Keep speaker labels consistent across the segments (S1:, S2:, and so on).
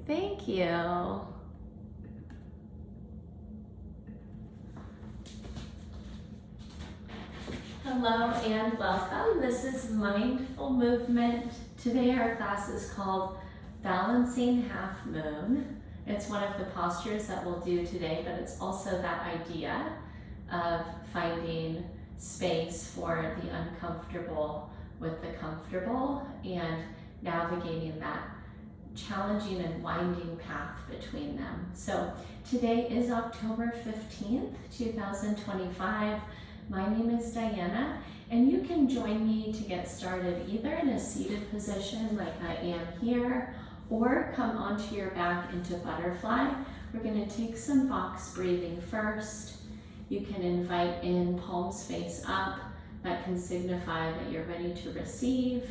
S1: Thank you. Hello and welcome. This is Mindful Movement. Today our class is called Balancing Half Moon. It's one of the postures that we'll do today, but it's also that idea of finding space for the uncomfortable with the comfortable and navigating that challenging and winding path between them. So today is October 15th, 2025. My name is Diana, and you can join me to get started either in a seated position like I am here, or come onto your back into butterfly. We're going to take some box breathing first. You can invite in palms face up. That can signify that you're ready to receive.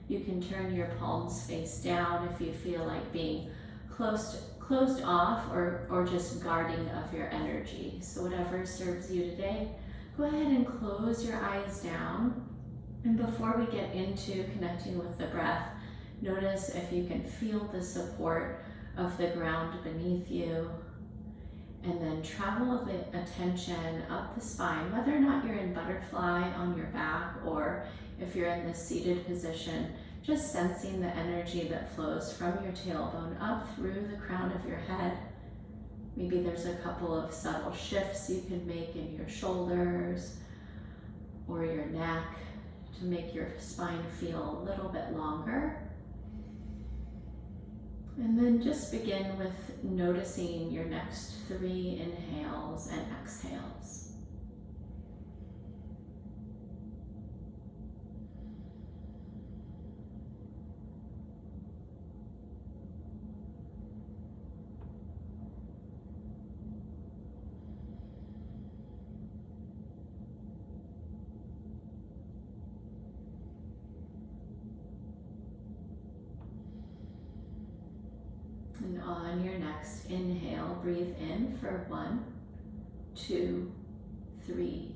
S1: You can turn your palms face down if you feel like being closed off or just guarding of your energy. So whatever serves you today. Go ahead and close your eyes down. And before we get into connecting with the breath, notice if you can feel the support of the ground beneath you. And then travel the attention up the spine, whether or not you're in butterfly on your back or if you're in this seated position, just sensing the energy that flows from your tailbone up through the crown of your head. Maybe there's a couple of subtle shifts you can make in your shoulders or your neck to make your spine feel a little bit longer. And then just begin with noticing your next 3 inhales and exhales. And on your next inhale, breathe in for 1, 2, 3,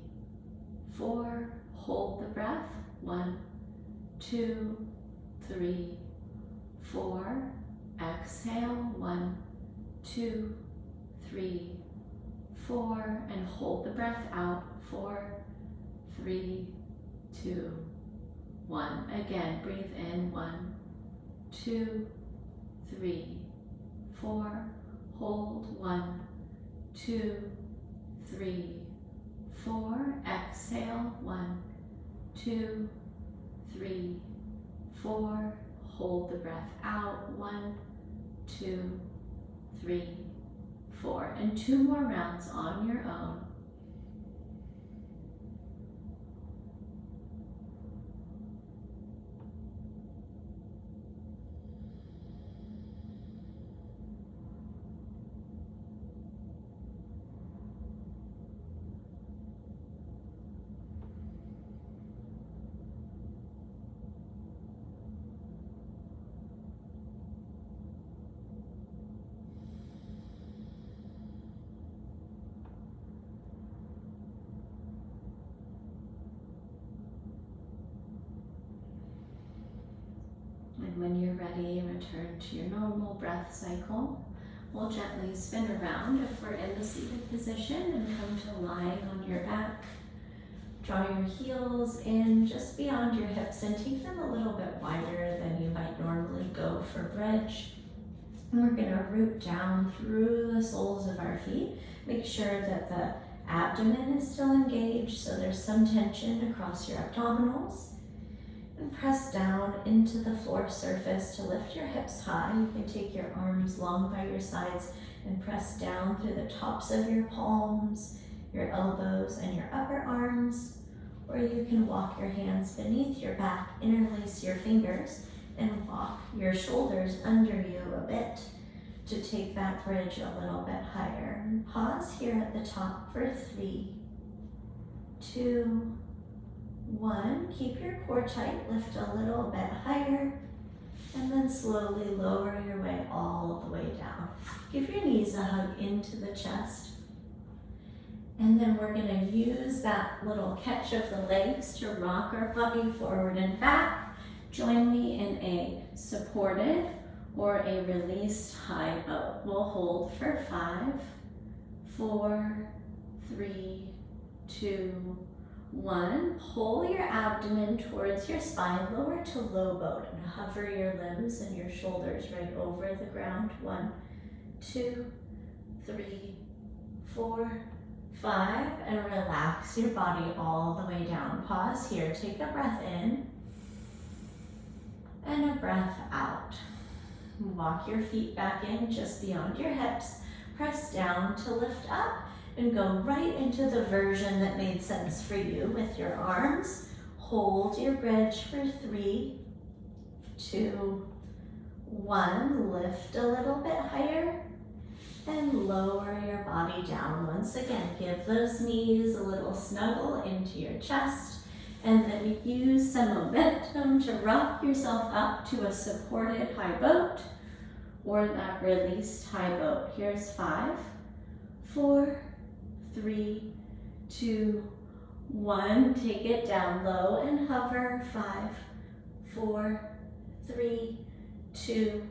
S1: 4. Hold the breath. 1, 2, 3, 4. Exhale. 1, 2, 3, 4. And hold the breath out. 4, 3, 2, 1. Again, breathe in. 1, 2, 3, 4, hold. 1, 2, 3, 4. Exhale. 1, 2, 3, 4. Hold the breath out. 1, 2, 3, 4. And 2 more rounds on your own. And when you're ready, return to your normal breath cycle. We'll gently spin around if we're in the seated position and come to lying on your back. Draw your heels in just beyond your hips and take them a little bit wider than you might normally go for bridge. And we're going to root down through the soles of our feet. Make sure that the abdomen is still engaged, so there's some tension across your abdominals. And press down into the floor surface to lift your hips high. You can take your arms long by your sides and press down through the tops of your palms, your elbows, and your upper arms. Or you can walk your hands beneath your back, interlace your fingers, and walk your shoulders under you a bit to take that bridge a little bit higher. And pause here at the top for 3, 2, 1. Keep your core tight, lift a little bit higher, and then slowly lower your way all the way down. Give your knees a hug into the chest. And then we're going to use that little catch of the legs to rock our body forward and back. Join me in a supported or a released high boat. We'll hold for 5, 4, 3, 2, 1. Pull your abdomen towards your spine, lower to low boat, and hover your limbs and your shoulders right over the ground. 1, 2, 3, 4, 5, and relax your body all the way down. Pause here, take a breath in and a breath out. Walk your feet back in just beyond your hips. Press down to lift up and go right into the version that made sense for you with your arms. Hold your bridge for 3, 2, 1. Lift a little bit higher and lower your body down. Once again, give those knees a little snuggle into your chest, and then use some momentum to rock yourself up to a supported high boat or that released high boat. Here's 5, 4, 3, 2, 1. Take it down low and hover. 5, 4, 3, 2,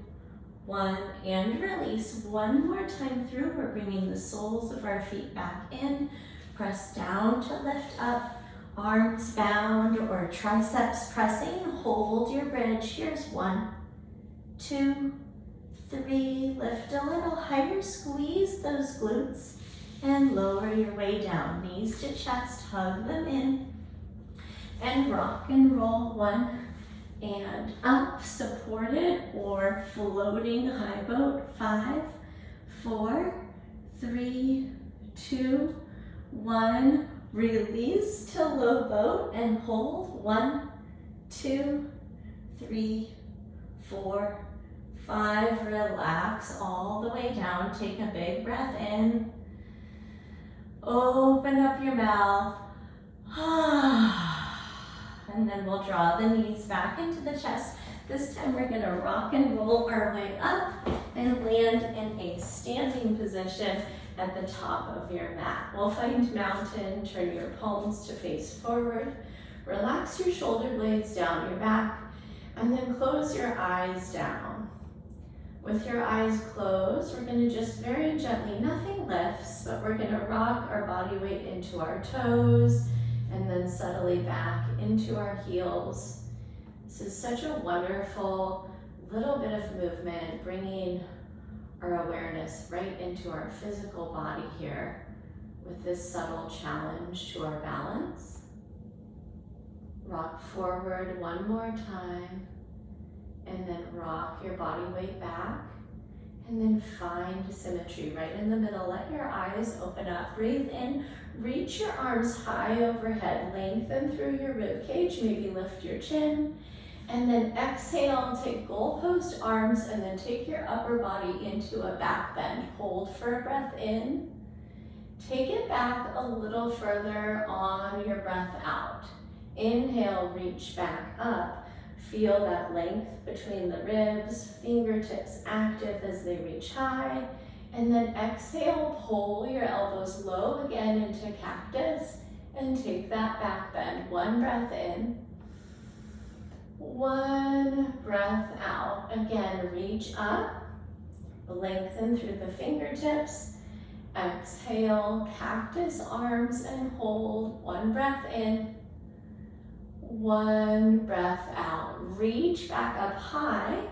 S1: 1, and release. One more time through. We're bringing the soles of our feet back in. Press down to lift up, arms bound or triceps pressing. Hold your bridge. Here's 1, 2, 3. Lift a little higher, squeeze those glutes, and lower your way down. Knees to chest, hug them in, and rock and roll. 1, and up, supported or floating high boat. 5, 4, 3, 2, 1. Release to low boat and hold. 1, 2, 3, 4, 5. Relax all the way down. Take a big breath in. Open up your mouth. And then we'll draw the knees back into the chest. This time we're gonna rock and roll our way up and land in a standing position at the top of your mat. We'll find mountain, turn your palms to face forward. Relax your shoulder blades down your back, and then close your eyes down. With your eyes closed, we're gonna just very gently, nothing lifts, but we're gonna rock our body weight into our toes, and then subtly back into our heels. This is such a wonderful little bit of movement, bringing our awareness right into our physical body here with this subtle challenge to our balance. Rock forward one more time, and then rock your body weight back, and then find symmetry right in the middle. Let your eyes open up. Breathe in, reach your arms high overhead, lengthen through your rib cage, maybe lift your chin, and then exhale, take goalpost arms, and then take your upper body into a back bend. Hold for a breath in. Take it back a little further on your breath out. Inhale, reach back up. Feel that length between the ribs, fingertips active as they reach high. And then exhale, pull your elbows low again into cactus and take that back bend. One breath in, one breath out. Again, reach up, lengthen through the fingertips. Exhale, cactus arms and hold. One breath in, one breath out. Reach back up high,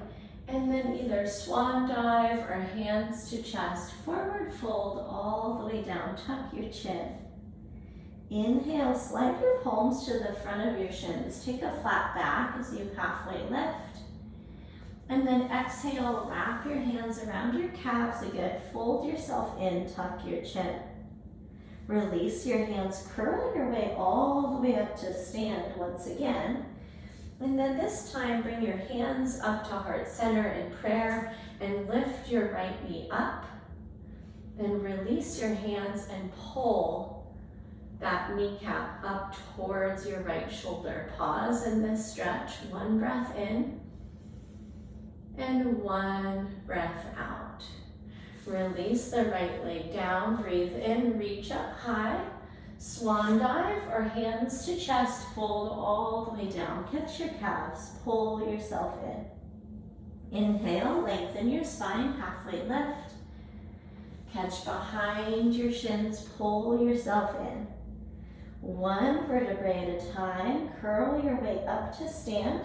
S1: and then either swan dive or hands to chest, forward fold all the way down, tuck your chin. Inhale, slide your palms to the front of your shins. Take a flat back as you halfway lift. And then exhale, wrap your hands around your calves again, fold yourself in, tuck your chin. Release your hands, curl your way all the way up to stand once again. And then this time, bring your hands up to heart center in prayer and lift your right knee up. Then release your hands and pull that kneecap up towards your right shoulder. Pause in this stretch. One breath in and one breath out. Release the right leg down, breathe in, reach up high, swan dive or hands to chest, fold all the way down, catch your calves, pull yourself in. Inhale, lengthen your spine, halfway lift. Catch behind your shins, pull yourself in. One vertebrae at a time, curl your way up to stand.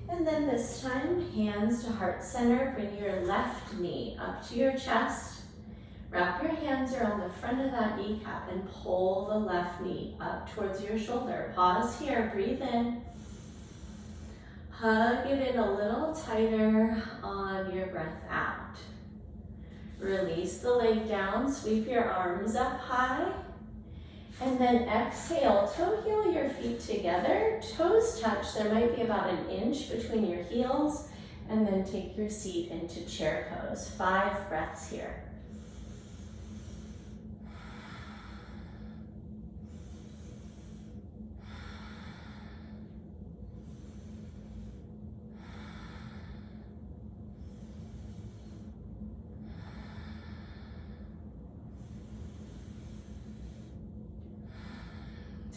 S1: And then this time, hands to heart center, bring your left knee up to your chest. Wrap your hands around the front of that kneecap and pull the left knee up towards your shoulder. Pause here, breathe in. Hug it in a little tighter on your breath out. Release the leg down, sweep your arms up high. And then exhale, toe heel your feet together, toes touch. There might be about an inch between your heels. And then take your seat into chair pose. 5 breaths here.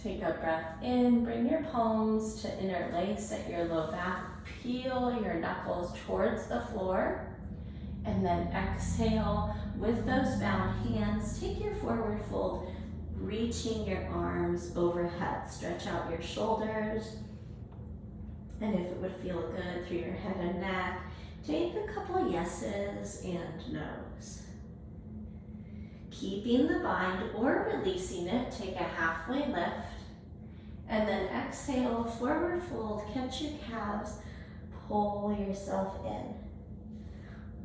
S1: Take a breath in, bring your palms to interlace at your low back, peel your knuckles towards the floor, and then exhale with those bound hands. Take your forward fold, reaching your arms overhead. Stretch out your shoulders, and if it would feel good through your head and neck, take a couple yeses and nos. Keeping the bind or releasing it, take a halfway lift. And then exhale, forward fold, catch your calves, pull yourself in.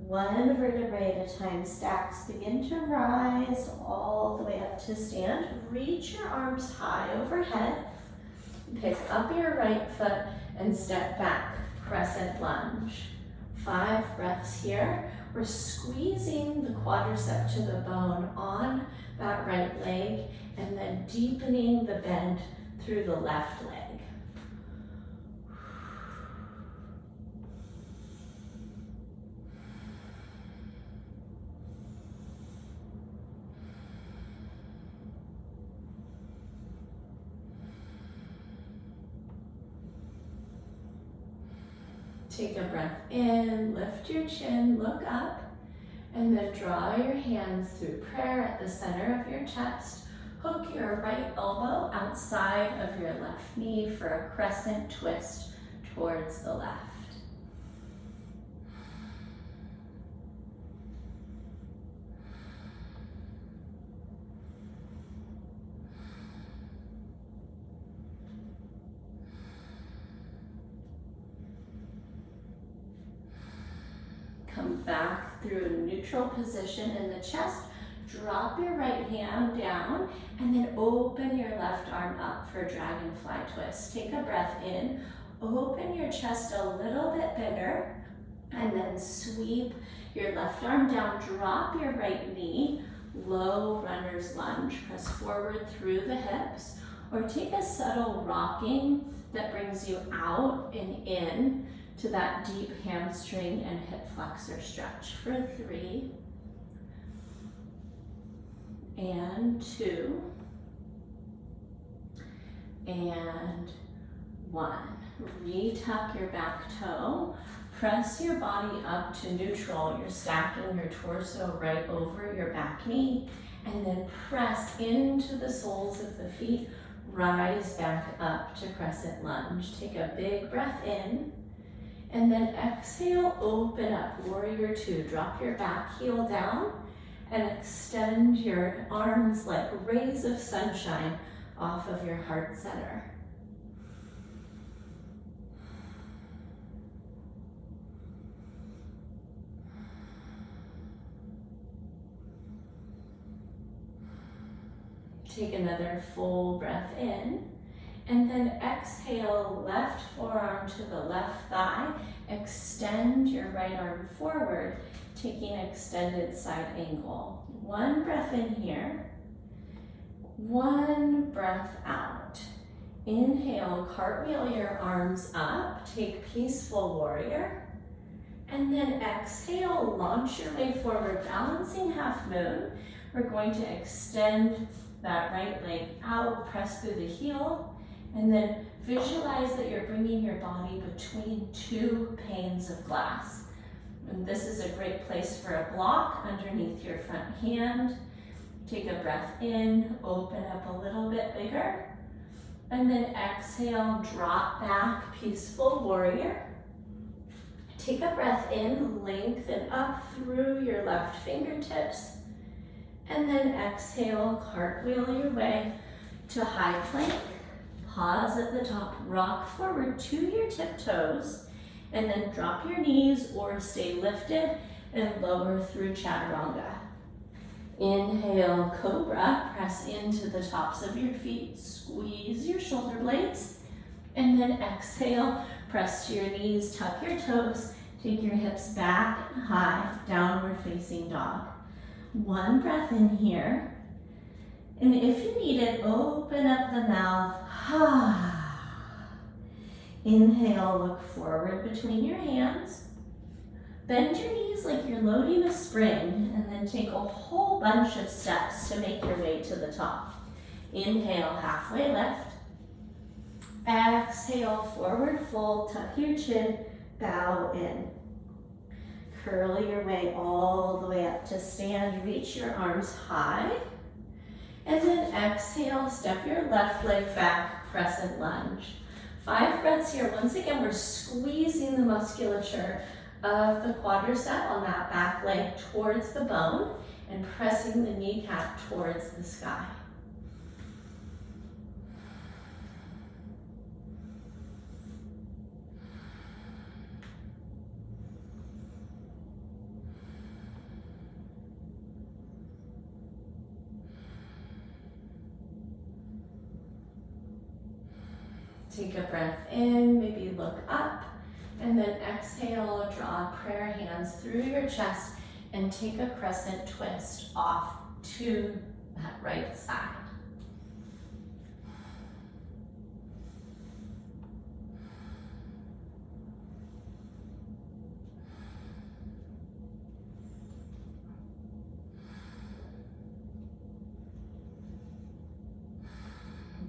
S1: One vertebrae at a time, stacks begin to rise all the way up to stand. Reach your arms high overhead. Pick up your right foot and step back, crescent lunge. 5 breaths here. We're squeezing the quadricep to the bone on that right leg and then deepening the bend through the left leg. Take a breath in, lift your chin, look up, and then draw your hands through prayer at the center of your chest. Hook your right elbow outside of your left knee for a crescent twist towards the left. Come back through a neutral position in the chest. Drop your right hand down and then open your left arm up for dragonfly twist. Take a breath in, open your chest a little bit bigger, and then sweep your left arm down. Drop your right knee, low runner's lunge. Press forward through the hips, or take a subtle rocking that brings you out and in to that deep hamstring and hip flexor stretch for 3, and 2, and 1. Retuck your back toe. Press your body up to neutral. You're stacking your torso right over your back knee, and then press into the soles of the feet. Rise back up to crescent lunge. Take a big breath in, and then exhale, open up, warrior 2. Drop your back heel down and extend your arms like rays of sunshine off of your heart center. Take another full breath in, and then exhale, left forearm to the left thigh. Extend your right arm forward, taking extended side angle. 1 breath in here, 1 breath out. Inhale, cartwheel your arms up, take peaceful warrior. And then exhale, launch your way forward, balancing half moon. We're going to extend that right leg out, press through the heel, and then visualize that you're bringing your body between 2 panes of glass. And this is a great place for a block underneath your front hand. Take a breath in, open up a little bit bigger. And then exhale, drop back, peaceful warrior. Take a breath in, lengthen up through your left fingertips. And then exhale, cartwheel your way to high plank. Pause at the top, rock forward to your tiptoes, and then drop your knees or stay lifted and lower through chaturanga. Inhale, cobra, press into the tops of your feet, squeeze your shoulder blades, and then exhale, press to your knees, tuck your toes, take your hips back and high, downward facing dog. One breath in here, and if you need it, open up the mouth. Inhale, look forward between your hands. Bend your knees like you're loading a spring, and then take a whole bunch of steps to make your way to the top. Inhale, halfway lift. Exhale, forward fold, tuck your chin, bow in. Curl your way all the way up to stand, reach your arms high. And then exhale, step your left leg back, crescent lunge. 5 breaths here. Once again, we're squeezing the musculature of the quadricep on that back leg towards the bone and pressing the kneecap towards the sky. Take a breath in, maybe look up, and then exhale, draw prayer hands through your chest and take a crescent twist off to that right side.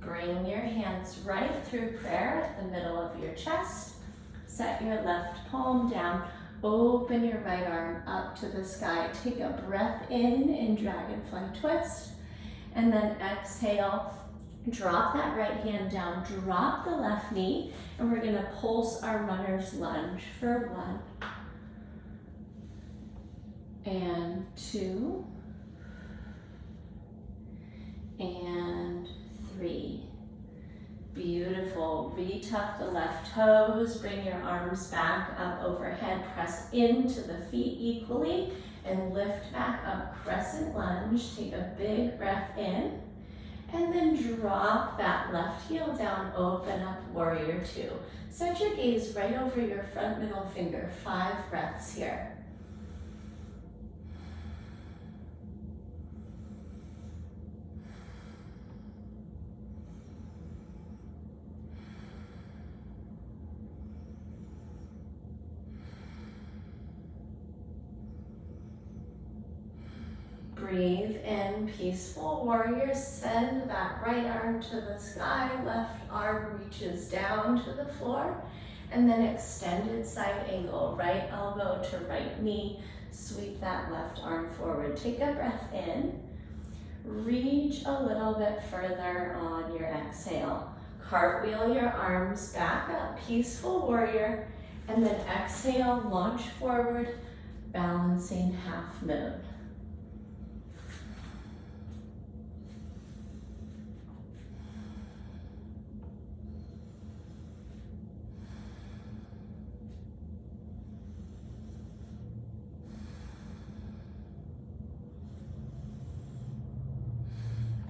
S1: Bring your hands right through prayer at the middle of your chest. Set your left palm down. Open your right arm up to the sky. Take a breath in dragonfly twist. And then exhale. Drop that right hand down. Drop the left knee. And we're going to pulse our runner's lunge for 1 and 2 and 3. Beautiful. Retuck the left toes. Bring your arms back up overhead. Press into the feet equally and lift back up. Crescent lunge. Take a big breath in. And then drop that left heel down. Open up warrior 2. Set your gaze right over your front middle finger. 5 breaths here. Breathe in, peaceful warrior. Send that right arm to the sky. Left arm reaches down to the floor. And then extended side angle. Right elbow to right knee. Sweep that left arm forward. Take a breath in. Reach a little bit further on your exhale. Cartwheel your arms back up. Peaceful warrior. And then exhale, launch forward. Balancing half moon.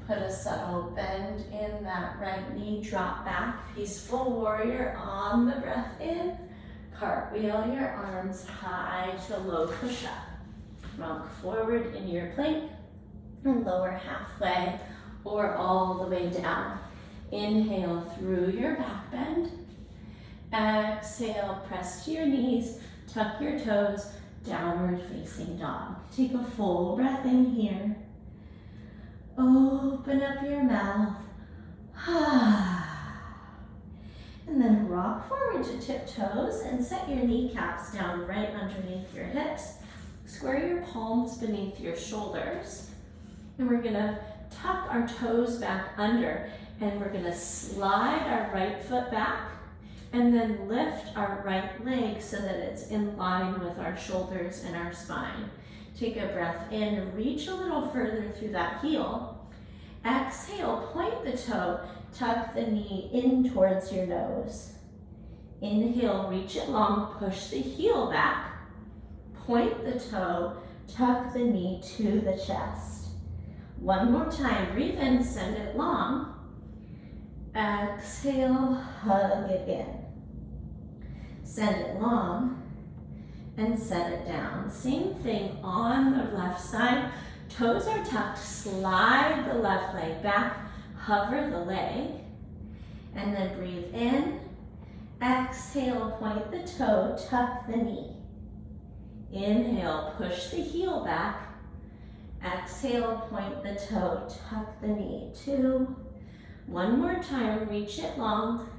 S1: Put a subtle bend in that right knee, drop back, peaceful warrior on the breath in. Cartwheel your arms high to low push up. Rock forward in your plank and lower halfway or all the way down. Inhale through your back bend. Exhale, press to your knees, tuck your toes, downward facing dog. Take a full breath in here. Open up your mouth. And then rock forward to tiptoes and set your kneecaps down right underneath your hips. Square your palms beneath your shoulders. And we're gonna tuck our toes back under, and we're gonna slide our right foot back and then lift our right leg so that it's in line with our shoulders and our spine. Take a breath in, reach a little further through that heel. Exhale, point the toe, tuck the knee in towards your nose. Inhale, reach it long, push the heel back. Point the toe, tuck the knee to the chest. One more time, breathe in, send it long. Exhale, hug it in. Send it long and set it down. Same thing on the left side. Toes are tucked, slide the left leg back, hover the leg, and then breathe in. Exhale, point the toe, tuck the knee. Inhale, push the heel back. Exhale, point the toe, tuck the knee. 2. One more time, reach it long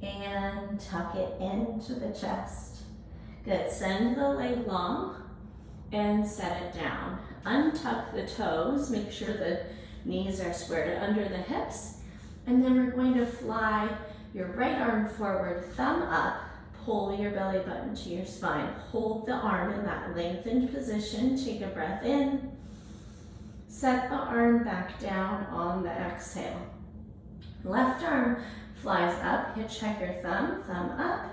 S1: and tuck it into the chest. Good, send the leg long and set it down. Untuck the toes, make sure the knees are squared under the hips. And then we're going to fly your right arm forward, thumb up, pull your belly button to your spine. Hold the arm in that lengthened position. Take a breath in. Set the arm back down on the exhale. Left arm flies up, hitchhiker thumb, thumb up.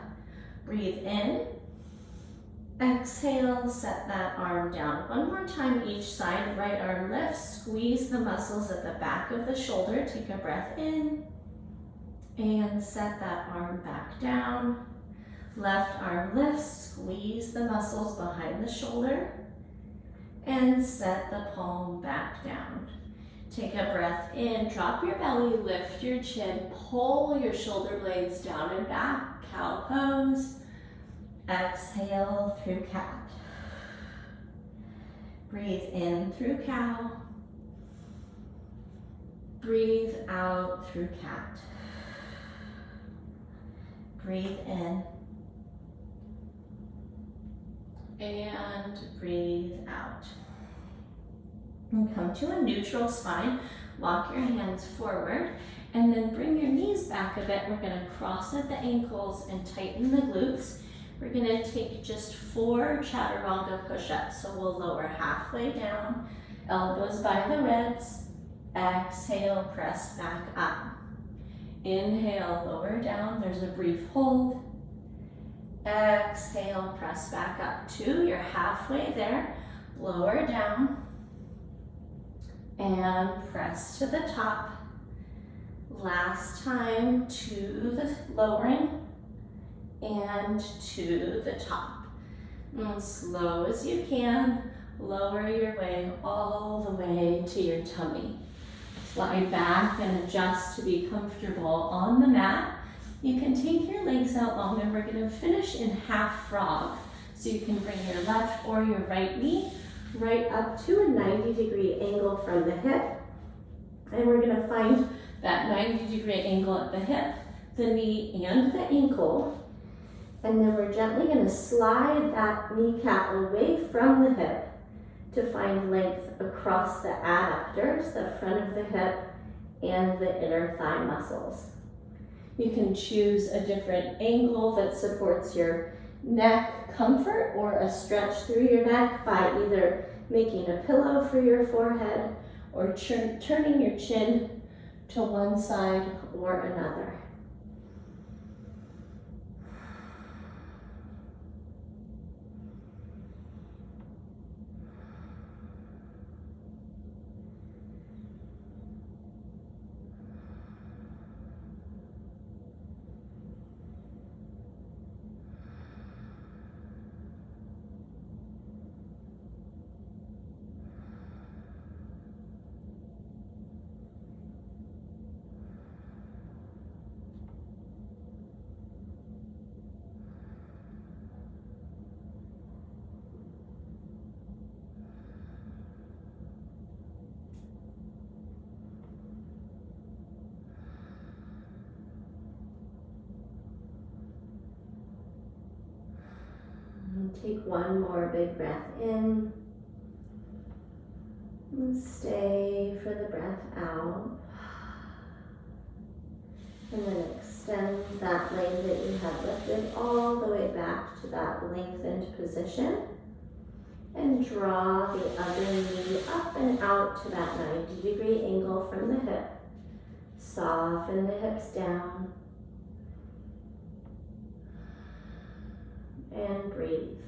S1: Breathe in. Exhale, set that arm down. One more time each side. Right arm lifts, squeeze the muscles at the back of the shoulder. Take a breath in and set that arm back down. Left arm lifts, squeeze the muscles behind the shoulder and set the palm back down. Take a breath in, drop your belly, lift your chin, pull your shoulder blades down and back, cow pose. Exhale through cat. Breathe in through cow. Breathe out through cat. Breathe in. And breathe out. And come to a neutral spine. Walk your hands forward and then bring your knees back a bit. We're going to cross at the ankles and tighten the glutes. We're going to take just 4 chaturanga push-ups. So we'll lower halfway down, elbows by the ribs. Exhale, press back up. Inhale, lower down. There's a brief hold. Exhale, press back up. 2, you're halfway there. Lower down and press to the top. Last time to the lowering and to the top. And slow as you can, lower your way all the way to your tummy. Slide back and adjust to be comfortable on the mat. You can take your legs out long and we're going to finish in half frog. So you can bring your left or your right knee right up to a 90-degree angle from the hip. And we're going to find that 90-degree angle at the hip, the knee, and the ankle. And then we're gently going to slide that kneecap away from the hip to find length across the adductors, the front of the hip, and the inner thigh muscles. You can choose a different angle that supports your neck comfort or a stretch through your neck by either making a pillow for your forehead or turning your chin to one side or another. Take one more big breath in. And stay for the breath out. And then extend that leg that you had lifted all the way back to that lengthened position. And draw the other knee up and out to that 90-degree angle from the hip. Soften the hips down. And breathe.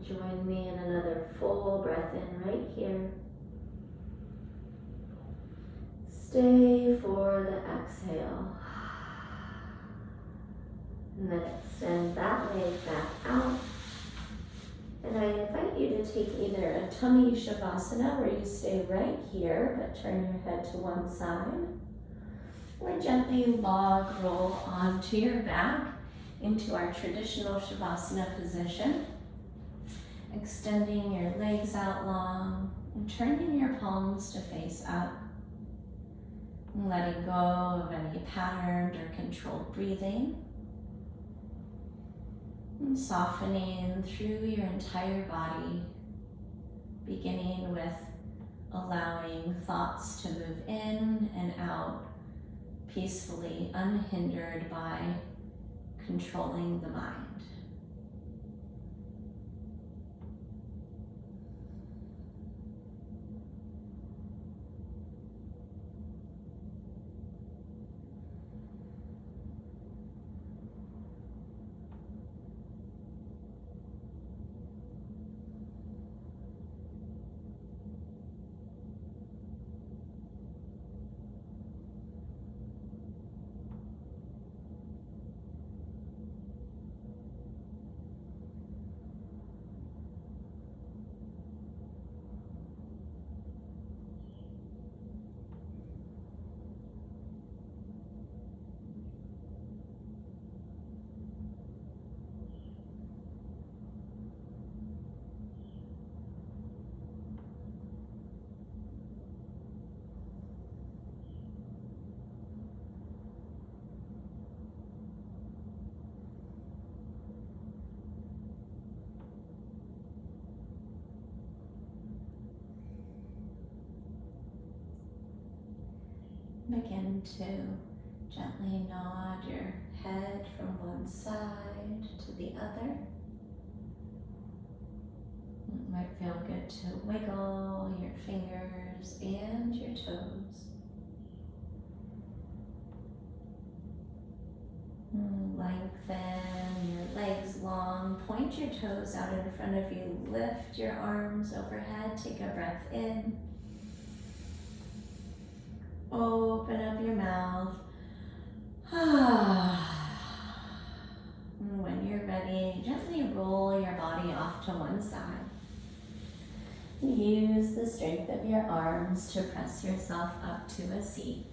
S1: Join me in another full breath in right here. Stay for the exhale. And then extend that leg back out. And I invite you to take either a tummy shavasana, where you stay right here but turn your head to one side, or gently log roll onto your back into our traditional shavasana position. Extending your legs out long and turning your palms to face up. And letting go of any patterned or controlled breathing. And softening through your entire body, beginning with allowing thoughts to move in and out peacefully, unhindered by controlling the mind. Begin to gently nod your head from one side to the other. It might feel good to wiggle your fingers and your toes. Lengthen your legs long, point your toes out in front of you, lift your arms overhead, take a breath in. Open up your mouth. And when you're ready, gently roll your body off to one side. Use the strength of your arms to press yourself up to a seat.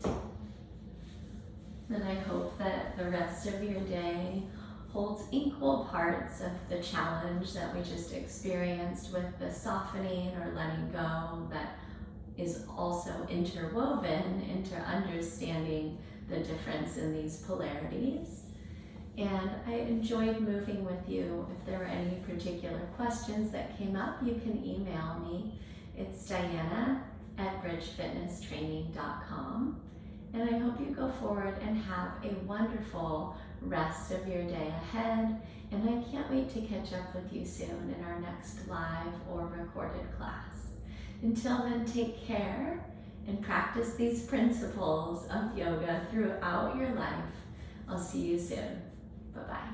S1: And I hope that the rest of your day holds equal parts of the challenge that we just experienced with the softening or letting go, that is also interwoven into understanding the difference in these polarities. And I enjoyed moving with you. If there were any particular questions that came up, you can email me. It's diana@bridgefitnesstraining.com. And I hope you go forward and have a wonderful rest of your day ahead. And I can't wait to catch up with you soon in our next live or recorded class. Until then, take care and practice these principles of yoga throughout your life. I'll see you soon. Bye-bye.